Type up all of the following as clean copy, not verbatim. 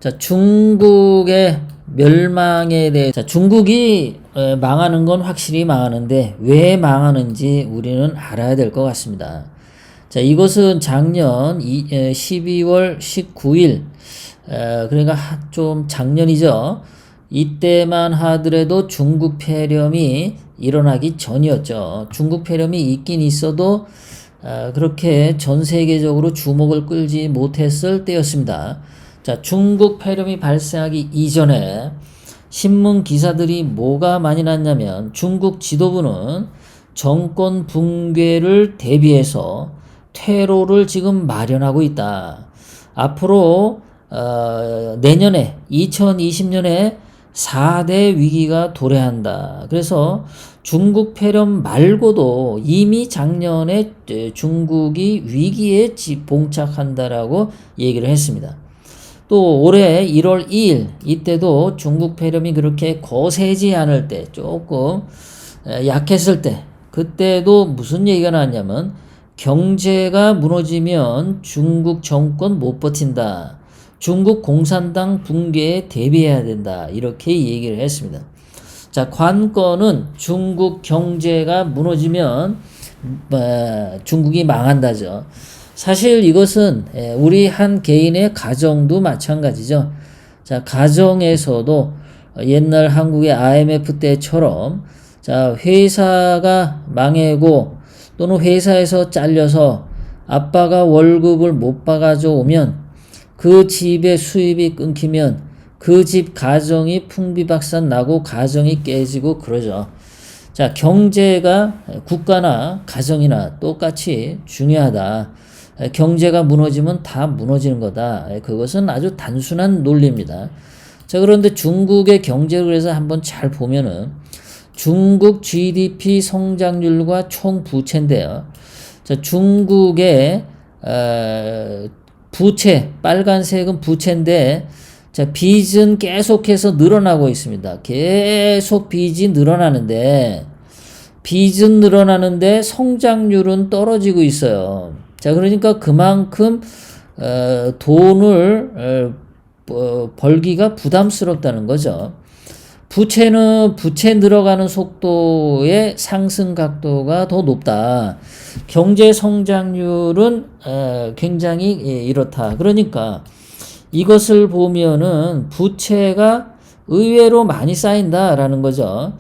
자, 중국의 멸망에 대해, 자, 중국이 망하는 건 확실히 망하는데 왜 망하는지 우리는 알아야 될 것 같습니다. 자, 이것은 작년 12월 19일, 그러니까 좀 작년이죠. 이때만 하더라도 중국 폐렴이 일어나기 전이었죠. 중국 폐렴이 있긴 있어도 그렇게 전 세계적으로 주목을 끌지 못했을 때였습니다. 자, 중국 폐렴이 발생하기 이전에 신문 기사들이 뭐가 많이 났냐면 중국 지도부는 정권 붕괴를 대비해서 퇴로를 지금 마련하고 있다. 앞으로 내년에 2020년에 4대 위기가 도래한다. 그래서 중국 폐렴 말고도 이미 작년에 중국이 위기에 봉착한다라고 얘기를 했습니다. 또 올해 1월 2일 이때도 중국 폐렴이 그렇게 거세지 않을 때 조금 약했을 때 그때도 무슨 얘기가 나왔냐면 경제가 무너지면 중국 정권 못 버틴다. 중국 공산당 붕괴에 대비해야 된다. 이렇게 얘기를 했습니다. 자, 관건은 중국 경제가 무너지면 중국이 망한다죠. 사실 이것은 우리 한 개인의 가정도 마찬가지죠. 자, 가정에서도 옛날 한국의 IMF 때처럼 자, 회사가 망하고 또는 회사에서 잘려서 아빠가 월급을 못 받아줘 오면 그 집의 수입이 끊기면 그 집 가정이 풍비박산 나고 가정이 깨지고 그러죠. 자, 경제가 국가나 가정이나 똑같이 중요하다. 경제가 무너지면 다 무너지는 거다. 그것은 아주 단순한 논리입니다. 자, 그런데 중국의 경제를 그래서 한번 잘 보면은 중국 GDP 성장률과 총 부채인데요. 자, 중국의 부채, 빨간색은 부채인데 자, 빚은 계속해서 늘어나고 있습니다. 계속 빚이 늘어나는데 성장률은 떨어지고 있어요. 자, 그러니까 그만큼 돈을 벌기가 부담스럽다는 거죠. 부채 늘어가는 속도의 상승 각도가 더 높다. 경제 성장률은 굉장히 이렇다. 그러니까 이것을 보면은 부채가 의외로 많이 쌓인다라는 거죠.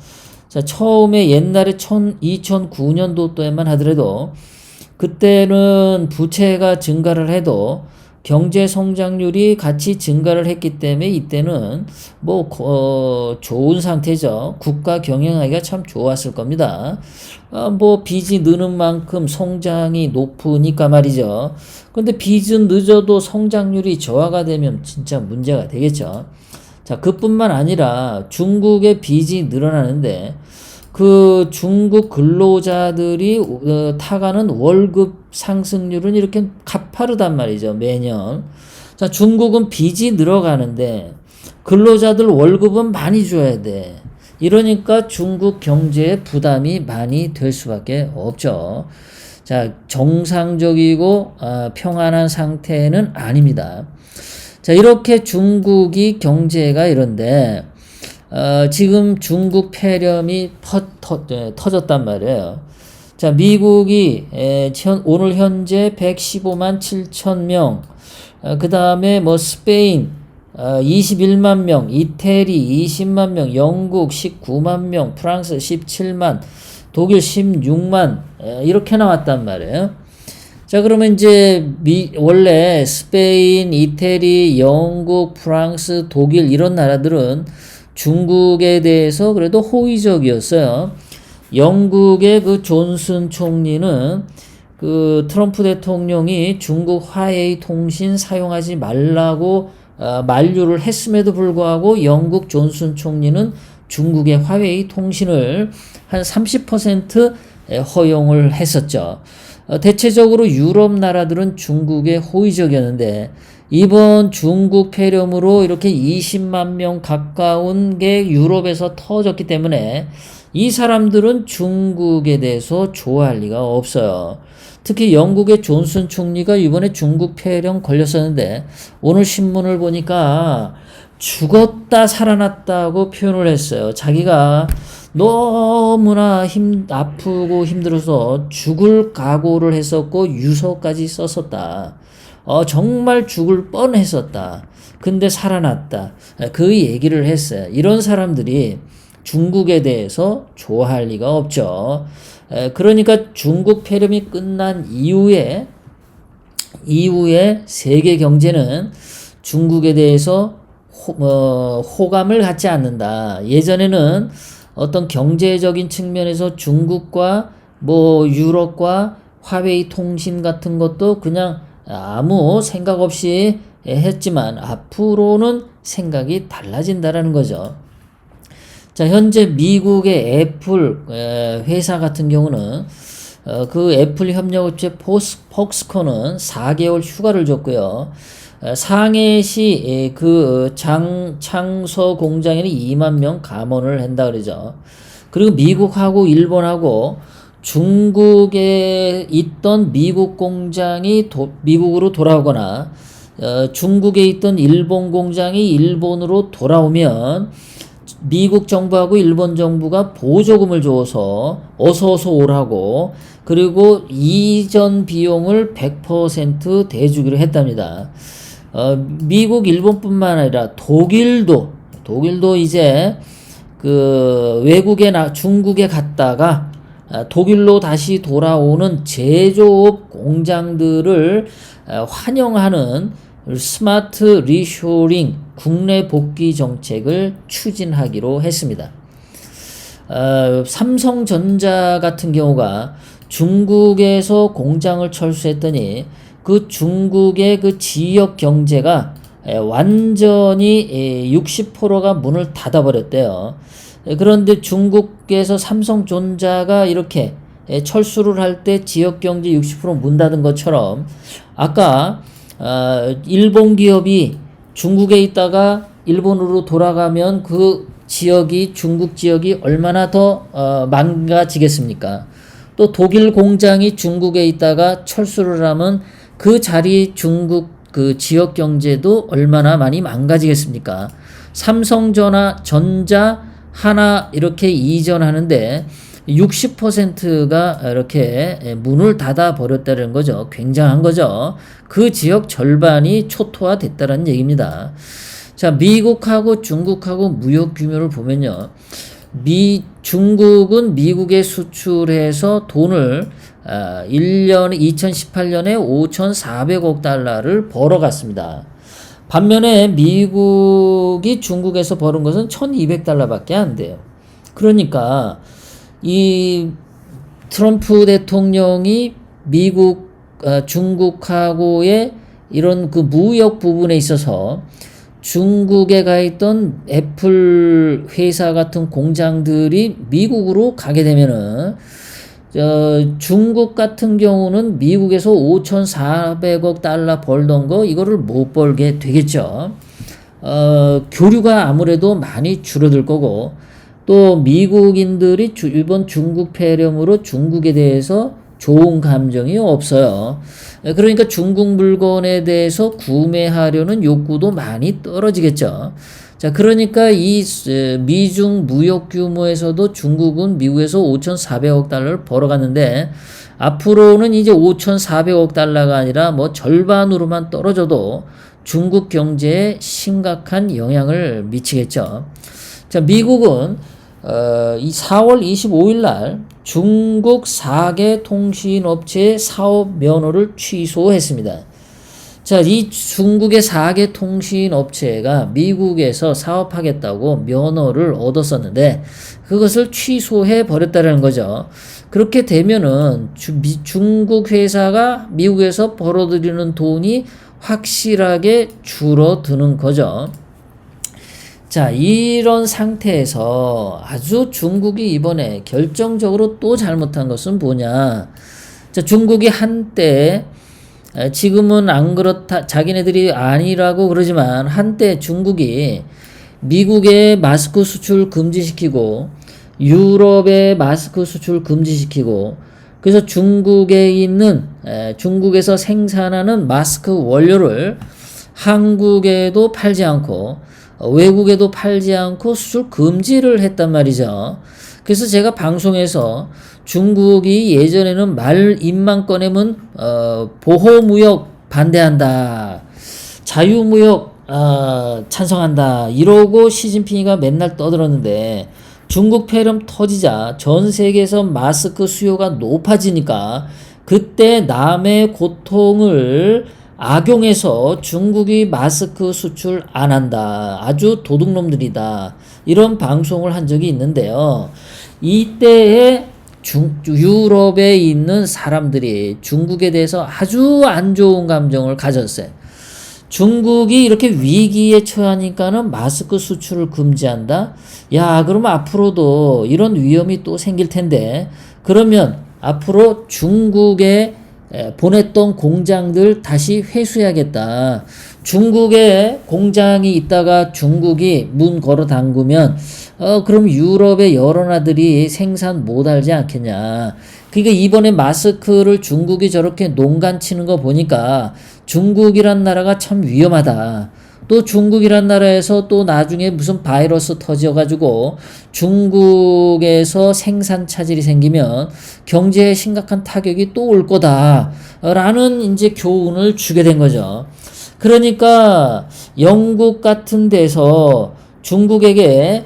자, 처음에 옛날에 2009년도 때만 하더라도 그때는 부채가 증가를 해도 경제 성장률이 같이 증가를 했기 때문에 이때는 좋은 상태죠. 국가 경영하기가 참 좋았을 겁니다. 빚이 느는 만큼 성장이 높으니까 말이죠. 그런데 빚은 늦어도 성장률이 저하가 되면 진짜 문제가 되겠죠. 자, 그뿐만 아니라 중국의 빚이 늘어나는데 그 중국 근로자들이 타가는 월급 상승률은 이렇게 가파르단 말이죠, 매년. 자, 중국은 빚이 늘어가는데 근로자들 월급은 많이 줘야 돼. 이러니까 중국 경제에 부담이 많이 될 수밖에 없죠. 자, 정상적이고 평안한 상태는 아닙니다. 자, 이렇게 중국이 경제가 이런데 지금 중국 폐렴이 터졌단 말이에요. 자, 미국이 오늘 현재 115만 7천 명, 그 다음에 스페인 21만 명, 이태리 20만 명, 영국 19만 명, 프랑스 17만, 독일 16만 이렇게 나왔단 말이에요. 자, 그러면 이제 원래 스페인, 이태리, 영국, 프랑스, 독일 이런 나라들은 중국에 대해서 그래도 호의적이었어요. 영국의 그 존슨 총리는 그 트럼프 대통령이 중국 화웨이 통신 사용하지 말라고 만류를 했음에도 불구하고 영국 존슨 총리는 중국의 화웨이 통신을 한 30% 허용을 했었죠. 대체적으로 유럽 나라들은 중국에 호의적이었는데 이번 중국 폐렴으로 이렇게 20만 명 가까운 게 유럽에서 터졌기 때문에 이 사람들은 중국에 대해서 좋아할 리가 없어요. 특히 영국의 존슨 총리가 이번에 중국 폐렴 걸렸었는데 오늘 신문을 보니까 죽었다 살아났다고 표현을 했어요. 자기가 너무나 아프고 힘들어서 죽을 각오를 했었고 유서까지 썼었다. 정말 죽을 뻔했었다. 근데 살아났다. 그 얘기를 했어요. 이런 사람들이 중국에 대해서 좋아할 리가 없죠. 그러니까 중국 폐렴이 끝난 이후에 세계 경제는 중국에 대해서 호감을 갖지 않는다. 예전에는 어떤 경제적인 측면에서 중국과 뭐 유럽과 화웨이 통신 같은 것도 그냥 아무 생각 없이 했지만 앞으로는 생각이 달라진다라는 거죠. 자, 현재 미국의 애플 회사 같은 경우는 그 애플 협력업체 폭스콘은 4개월 휴가를 줬고요. 상해시 그 창서 공장에는 2만 명 감원을 한다 그러죠. 그리고 미국하고 일본하고 중국에 있던 미국 공장이 미국으로 돌아오거나 중국에 있던 일본 공장이 일본으로 돌아오면 미국 정부하고 일본 정부가 보조금을 줘서 어서 오라고 그리고 이전 비용을 100% 대주기로 했답니다. 미국, 일본뿐만 아니라 독일도 이제 그 외국에 중국에 갔다가 독일로 다시 돌아오는 제조업 공장들을 환영하는 스마트 리쇼링 국내 복귀 정책을 추진하기로 했습니다. 삼성전자 같은 경우가 중국에서 공장을 철수했더니 그 중국의 그 지역 경제가 완전히 60%가 문을 닫아버렸대요. 그런데 중국에서 삼성전자가 이렇게 철수를 할 때 지역 경제 60% 문 닫은 것처럼 아까 일본 기업이 중국에 있다가 일본으로 돌아가면 그 지역이 중국 지역이 얼마나 더 망가지겠습니까? 또 독일 공장이 중국에 있다가 철수를 하면 그 자리 중국 그 지역 경제도 얼마나 많이 망가지겠습니까? 삼성전자 하나 이렇게 이전하는데 60%가 이렇게 문을 닫아 버렸다는 거죠. 굉장한 거죠. 그 지역 절반이 초토화 됐다는 얘기입니다. 자, 미국하고 중국하고 무역 규모를 보면요. 중국은 미국에 수출해서 돈을 2018년에 5,400억 달러를 벌어갔습니다. 반면에 미국이 중국에서 벌은 것은 1,200달러밖에 안 돼요. 그러니까 이 트럼프 대통령이 중국하고의 이런 그 무역 부분에 있어서 중국에 가 있던 애플 회사 같은 공장들이 미국으로 가게 되면은 중국 같은 경우는 미국에서 5,400억 달러 벌던 거 이거를 못 벌게 되겠죠. 교류가 아무래도 많이 줄어들 거고 또 미국인들이 이번 중국 폐렴으로 중국에 대해서 좋은 감정이 없어요. 그러니까 중국 물건에 대해서 구매하려는 욕구도 많이 떨어지겠죠. 자, 그러니까 이 미중 무역 규모에서도 중국은 미국에서 5,400억 달러를 벌어갔는데 앞으로는 이제 5,400억 달러가 아니라 뭐 절반으로만 떨어져도 중국 경제에 심각한 영향을 미치겠죠. 자, 미국은 이 4월 25일 날 중국 4개 통신업체의 사업 면허를 취소했습니다. 자, 이 중국의 4개 통신업체가 미국에서 사업하겠다고 면허를 얻었었는데 그것을 취소해 버렸다는 거죠. 그렇게 되면은 중국 회사가 미국에서 벌어들이는 돈이 확실하게 줄어드는 거죠. 자, 이런 상태에서 아주 중국이 이번에 결정적으로 또 잘못한 것은 뭐냐. 자, 중국이 한때 지금은 안 그렇다, 자기네들이 아니라고 그러지만 한때 중국이 미국의 마스크 수출 금지시키고 유럽의 마스크 수출 금지시키고 그래서 중국에 있는 중국에서 생산하는 마스크 원료를 한국에도 팔지 않고 외국에도 팔지 않고 수출 금지를 했단 말이죠. 그래서 제가 방송에서 중국이 예전에는 말 입만 꺼내면 보호무역 반대한다, 자유무역 찬성한다 이러고 시진핑이가 맨날 떠들었는데 중국 폐렴 터지자 전 세계에서 마스크 수요가 높아지니까 그때 남의 고통을 악용해서 중국이 마스크 수출 안 한다, 아주 도둑놈들이다, 이런 방송을 한 적이 있는데요. 이때에 유럽에 있는 사람들이 중국에 대해서 아주 안 좋은 감정을 가졌어요. 중국이 이렇게 위기에 처하니까는 마스크 수출을 금지한다? 야, 그러면 앞으로도 이런 위험이 또 생길 텐데, 그러면 앞으로 중국에 보냈던 공장들 다시 회수해야겠다. 중국에 공장이 있다가 중국이 문 걸어 담그면 그럼 유럽의 여러 나라들이 생산 못 하지 않겠냐. 그러니까 이번에 마스크를 중국이 저렇게 농간 치는 거 보니까 중국이란 나라가 참 위험하다. 또 중국이란 나라에서 또 나중에 무슨 바이러스 터져가지고 중국에서 생산 차질이 생기면 경제에 심각한 타격이 또 올 거다라는 이제 교훈을 주게 된 거죠. 그러니까 영국 같은 데서 중국에게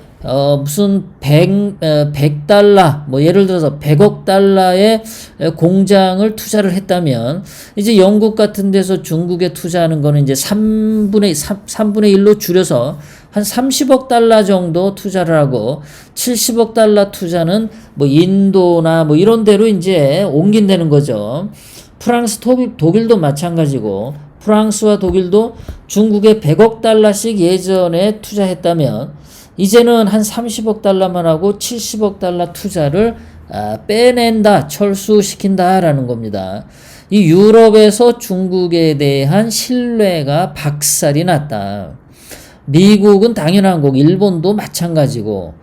무슨 100달러, 뭐 예를 들어서 100억 달러의 공장을 투자를 했다면, 이제 영국 같은 데서 중국에 투자하는 거는 이제 3분의 1로 줄여서 한 30억 달러 정도 투자를 하고, 70억 달러 투자는 뭐 인도나 뭐 이런 데로 이제 옮긴다는 거죠. 프랑스, 독일도 마찬가지고, 프랑스와 독일도 중국에 100억 달러씩 예전에 투자했다면 이제는 한 30억 달러만 하고 70억 달러 투자를 빼낸다, 철수시킨다라는 겁니다. 이 유럽에서 중국에 대한 신뢰가 박살이 났다. 미국은 당연한 거고 일본도 마찬가지고,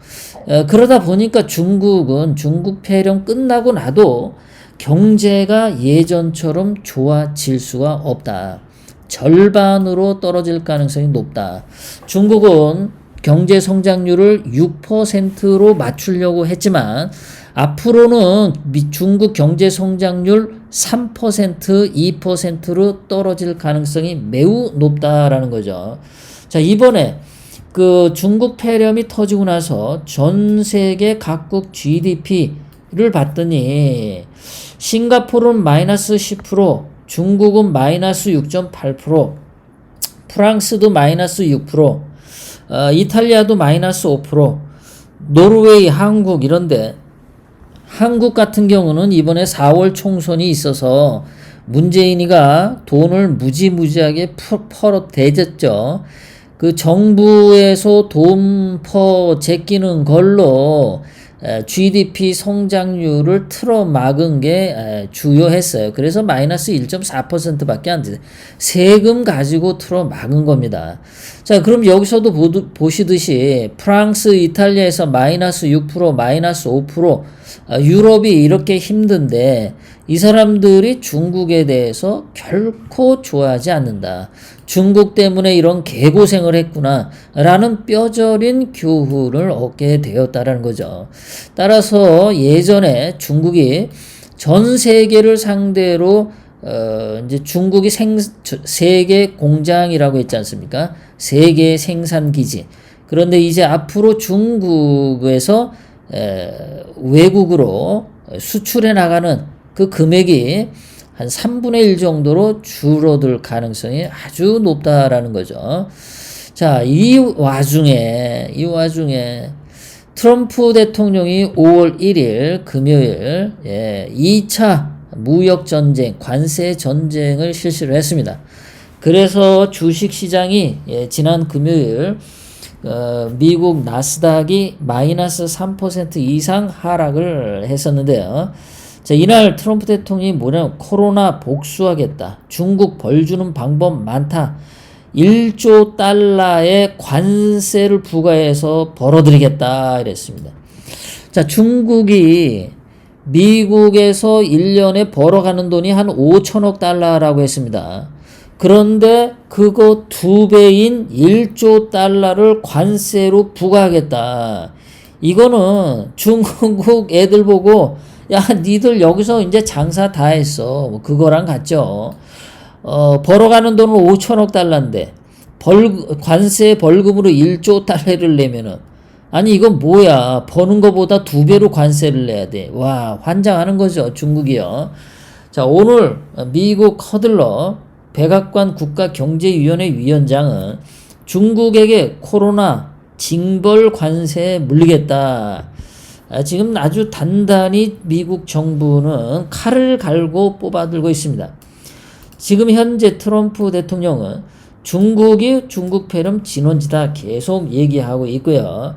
그러다 보니까 중국은 중국 폐렴 끝나고 나도 경제가 예전처럼 좋아질 수가 없다. 절반으로 떨어질 가능성이 높다. 중국은 경제 성장률을 6%로 맞추려고 했지만 앞으로는 중국 경제 성장률 3%, 2%로 떨어질 가능성이 매우 높다라는 거죠. 자, 이번에 그 중국 폐렴이 터지고 나서 전 세계 각국 GDP를 봤더니 싱가포르는 마이너스 10%, 중국은 마이너스 6.8%, 프랑스도 마이너스 6%, 이탈리아도 마이너스 5%, 노르웨이, 한국 이런데, 한국 같은 경우는 이번에 4월 총선이 있어서 문재인이가 돈을 무지무지하게 대줬죠. 그 정부에서 돈 제끼는 걸로 GDP 성장률을 틀어막은 게 주요했어요. 그래서 마이너스 1.4%밖에 안 돼요. 세금 가지고 틀어막은 겁니다. 자, 그럼 여기서도 보시듯이 프랑스, 이탈리아에서 마이너스 6%, 마이너스 5%, 유럽이 이렇게 힘든데 이 사람들이 중국에 대해서 결코 좋아하지 않는다. 중국 때문에 이런 개고생을 했구나 라는 뼈저린 교훈을 얻게 되었다라는 거죠. 따라서 예전에 중국이 전 세계를 상대로 이제 중국이 세계 공장이라고 했지 않습니까? 세계 생산 기지. 그런데 이제 앞으로 중국에서 외국으로 수출해 나가는 그 금액이 한 3분의 1 정도로 줄어들 가능성이 아주 높다라는 거죠. 자, 이 와중에 트럼프 대통령이 5월 1일 금요일 2차 무역 전쟁, 관세 전쟁을 실시를 했습니다. 그래서 주식 시장이 지난 금요일 미국 나스닥이 마이너스 3% 이상 하락을 했었는데요. 자, 이날 트럼프 대통령이 뭐냐면 코로나 복수하겠다. 중국 벌 주는 방법 많다. 1조 달러의 관세를 부과해서 벌어들이겠다 이랬습니다. 자, 중국이 미국에서 1년에 벌어가는 돈이 한 5천억 달러라고 했습니다. 그런데 그거 2배인 1조 달러를 관세로 부과하겠다. 이거는 중국 애들 보고 야, 니들 여기서 이제 장사 다 했어. 뭐 그거랑 같죠. 벌어가는 돈은 5천억 달러인데 관세 벌금으로 1조 달러를 내면은 아니 이건 뭐야? 버는 거보다 2배로 관세를 내야 돼. 와, 환장하는 거죠, 중국이요. 자, 오늘 미국 커들러 백악관 국가경제위원회 위원장은 중국에게 코로나 징벌 관세에 물리겠다. 지금 아주 단단히 미국 정부는 칼을 갈고 뽑아들고 있습니다. 지금 현재 트럼프 대통령은 중국이 중국 폐렴 진원지다 계속 얘기하고 있고요.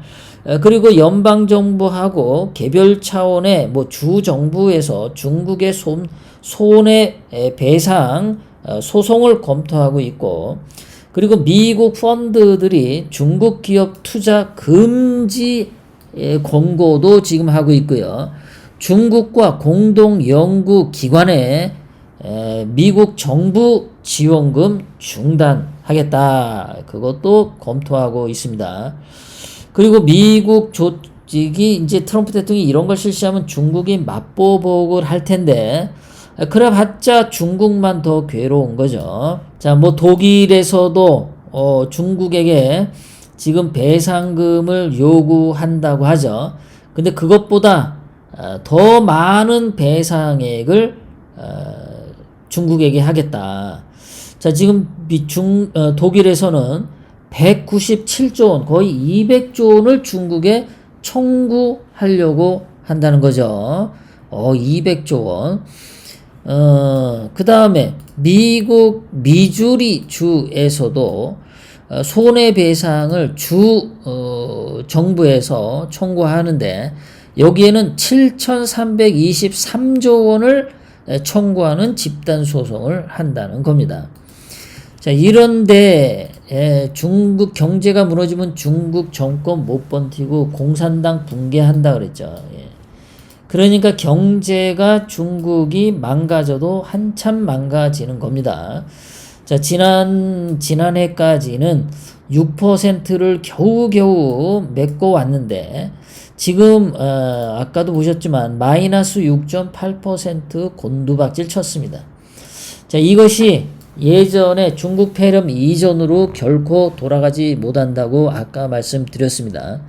그리고 연방정부하고 개별 차원의 뭐 주정부에서 중국의 손해배상 소송을 검토하고 있고, 그리고 미국 펀드들이 중국 기업 투자 금지 권고도 지금 하고 있고요. 중국과 공동 연구 기관에 미국 정부 지원금 중단하겠다. 그것도 검토하고 있습니다. 그리고 미국 조직이 이제 트럼프 대통령이 이런 걸 실시하면 중국이 맞보복을 할 텐데, 그래봤자 중국만 더 괴로운 거죠. 자, 뭐 독일에서도 중국에게 지금 배상금을 요구한다고 하죠. 근데 그것보다 더 많은 배상액을 중국에게 하겠다. 자, 지금 독일에서는 197조 원, 거의 200조 원을 중국에 청구하려고 한다는 거죠. 200조 원. 그 다음에 미국 미주리 주에서도 손해배상을 정부에서 청구하는데 여기에는 7,323조 원을 청구하는 집단소송을 한다는 겁니다. 자, 이런데 중국 경제가 무너지면 중국 정권 못 버티고 공산당 붕괴한다 그랬죠. 그러니까 경제가 중국이 망가져도 한참 망가지는 겁니다. 자, 지난해까지는 6%를 겨우겨우 메꿔 왔는데 지금 아까도 보셨지만 마이너스 6.8% 곤두박질 쳤습니다. 자, 이것이 예전에 중국 폐렴 이전으로 결코 돌아가지 못한다고 아까 말씀드렸습니다.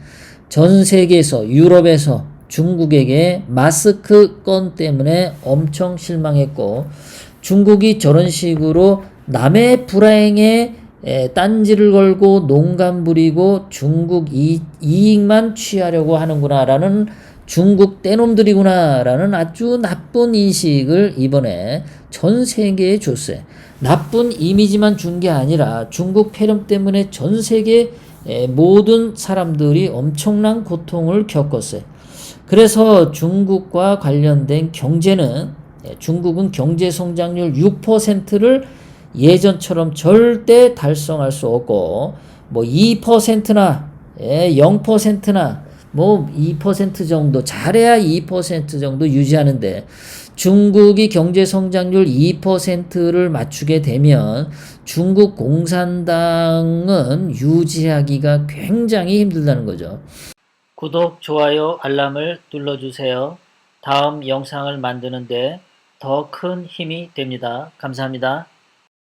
전 세계에서 유럽에서 중국에게 마스크 건 때문에 엄청 실망했고, 중국이 저런 식으로 남의 불행에 딴지를 걸고 농간 부리고 중국 이익만 취하려고 하는구나라는, 중국 떼놈들이구나라는 아주 나쁜 인식을 이번에 전 세계에 줬어요. 나쁜 이미지만 준 게 아니라 중국 폐렴 때문에 전 세계 모든 사람들이 엄청난 고통을 겪었어요. 그래서 중국과 관련된 경제는, 중국은 경제 성장률 6%를 예전처럼 절대 달성할 수 없고, 뭐 2%나 0%나 뭐 2% 정도, 잘해야 2% 정도 유지하는데, 중국이 경제 성장률 2%를 맞추게 되면 중국 공산당은 유지하기가 굉장히 힘들다는 거죠. 구독, 좋아요, 알람을 눌러주세요. 다음 영상을 만드는데 더 큰 힘이 됩니다. 감사합니다.